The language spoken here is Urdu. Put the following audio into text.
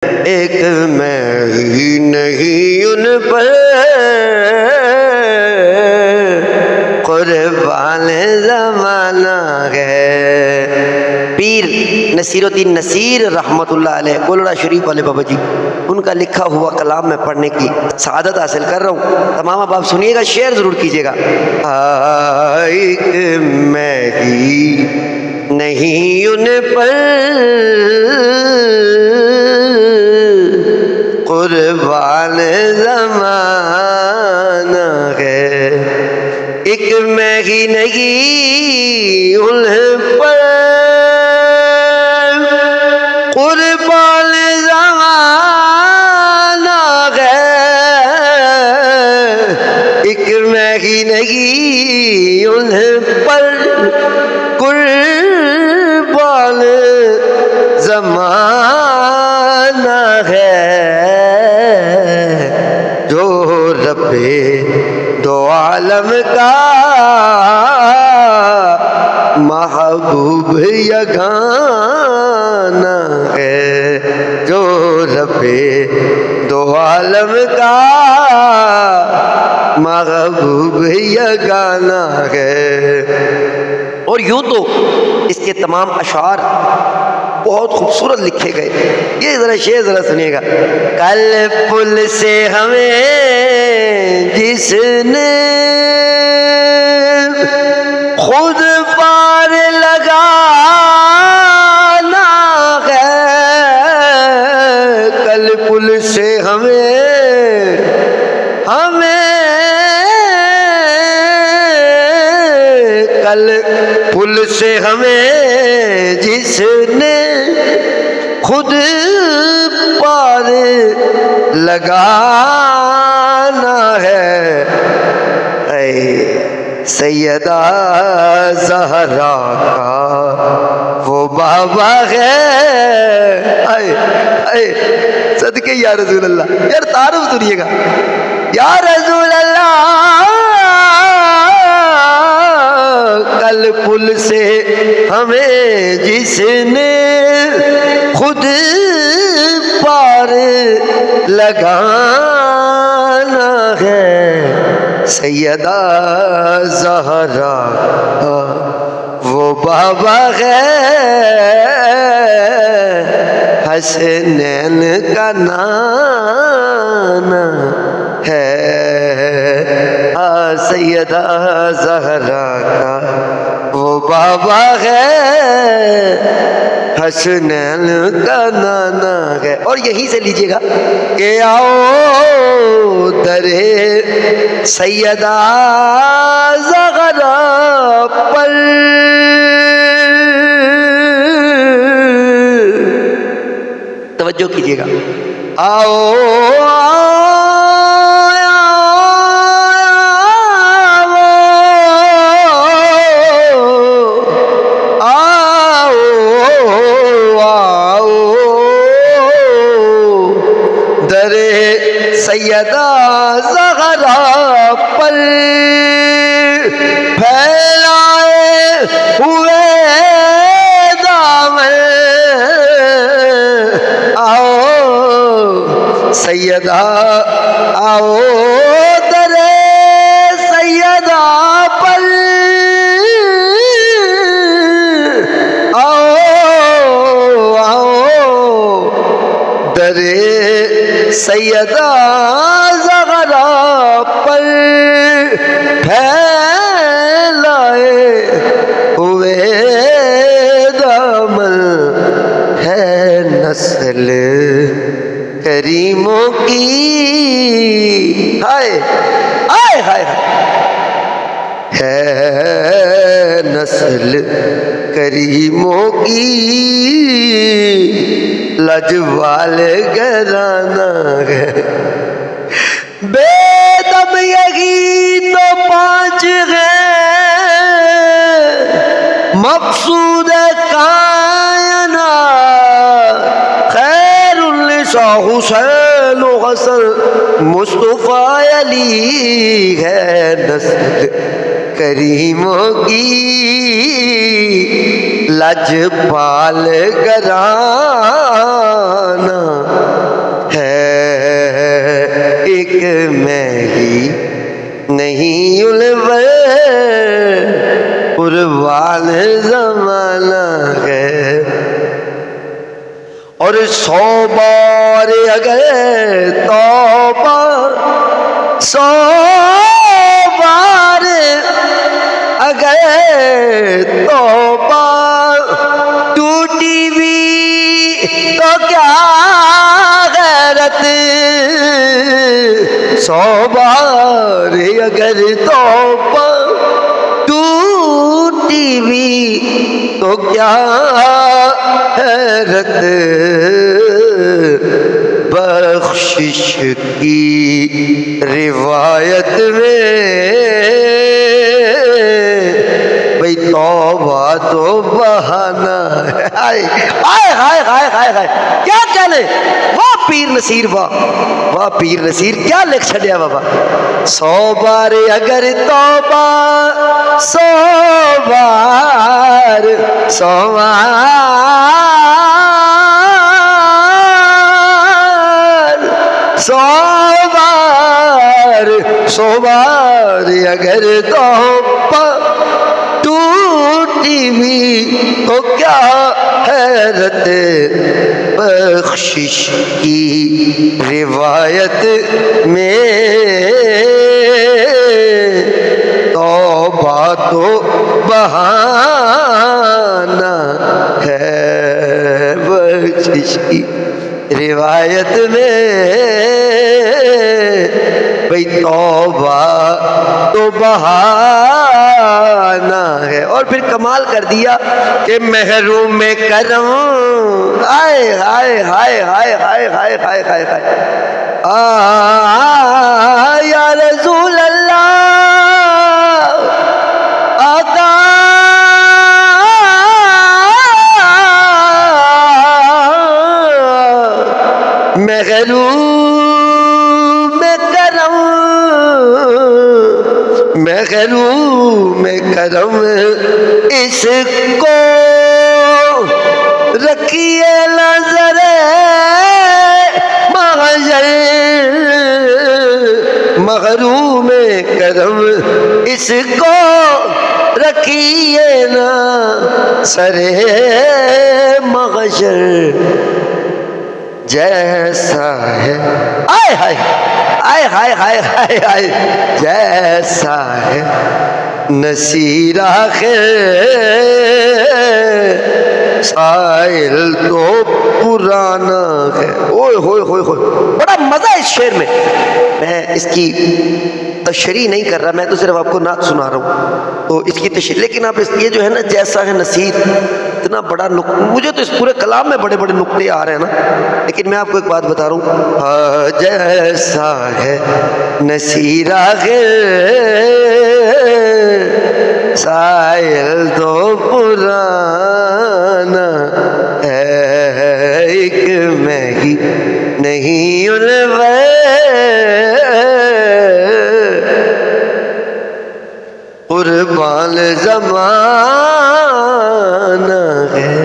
ایک میں ہی نہیں ان پر قربان زمانہ ہے۔ پیر نصیر الدین نصیر رحمت اللہ علیہ کولڑا شریف والے بابا جی، ان کا لکھا ہوا کلام میں پڑھنے کی سعادت حاصل کر رہا ہوں۔ تمام اب آپ سنیے گا، شیئر ضرور کیجیے گا۔ ایک میں ہی نہیں ان پر قربان زمانہ ہے، ایک میں ہی نہیں ان پر قربان زمانہ ہے، ایک میں ہی نہیں ان پر قربان زمانہ ہے، جو رب دو عالم کا محبوب یگانہ ہے، جو رب دو عالم کا محبوب یگانہ ہے۔ اور یوں تو اس کے تمام اشعار بہت خوبصورت لکھے گئے۔ یہ ذرا شعر ذرا سنیے گا۔ کل پل سے ہمیں جس نے خود پار لگانا ہے، کل پل سے ہمیں کل پل سے ہمیں جس نے خود پار لگانا ہے، اے سیدہ زہرا کا وہ بابا ہے، اے صدقے یا رسول اللہ۔ یار تعارف سنیے گا۔ یا رسول اللہ، کل پل سے ہمیں جس نے خود پار لگانا ہے، سیدہ زہرا وہ بابا ہے، حسنین کا نانا ہے، سیدہ زہرا کا وہ بابا ہے، حسنین کا نانا ہے۔ اور یہیں سے لیجئے گا کہ آؤ در سیدہ زہرا پر توجہ کیجئے گا۔ آؤ سیدہ زہرا پر پھیلائے ہوئے دامن، آؤ سیدہ آؤ در سیدہ پر، آؤ در سیدہ زہرا پر پھیلائے ہوئے دامن، ہے نسل کریموں کی، ہائے ہائے ہائے، ہے نسل کریموں کی، لجوال گھرانہ ہے، بے دم یہی تو پانچ ہے، مقصود کائنات، خیر النساء حسین و حسن مصطفیٰ علی، ہے نسل کریموں کی، لجپال گھرانہ ایک میں ہی نہیں الور قربان زمانہ ہے، اور 100 بار اگر توبہ 100 بار اگر توبہ ٹوٹی بھی تو کیا غیرت، 100 بار اگر توبہ ٹوٹی بھی تو کیا حیرت، بخشش کی روایت میں بھئی توبہ تو بہانہ ہے۔ ہائے ہائے ہائے ہائے ہائے، کیا کہنے واہ پیر نصیر، واہ پیر نصیر، کیا لکھ چھڑیا بابا۔ 100 بار اگر توبہ 100 بار 100 بار 100 بار اگر توبہ ٹوٹی بھی تو کیا حیرت، بخشش کی روایت میں توبہ تو بہانہ ہے، بخشش کی روایت میں بھئی توبہ تو بہانہ ہے۔ اور پھر کمال کر دیا کہ محروم کرم، ہائے ہائے ہائے ہائے ہائے ہائے ہائے ہائے ہائے، یا رسول اللہ آقا محروم کرم، محروم کرم اس کو رکھیے نظر محشر، محروم کرم اس کو رکھیے نا سر محشر، جیسا ہے آئے ہائے آئے ہائے ہائے ہائے ہائے، جیسا ہے نصیر آخر سائل تو پرانا ہے۔ اوئے ہوئے ہوئے ہوئے، بڑا مزہ اس شعر میں اس کی تشریح نہیں کر رہا، میں تو صرف آپ کو نعت سنا رہا ہوں تو اس کی تشریح، لیکن آپ یہ جو ہے نا جیسا ہے نصیر، اتنا بڑا مجھے تو اس پورے کلام میں بڑے بڑے نقطے آ رہے ہیں نا، لیکن میں آپ کو ایک بات بتا رہا ہوں، جیسا ہے نصیر آخر سائل تو پرانا ہے، ایک میں ہی نہیں الور قربان زمانہ ہے۔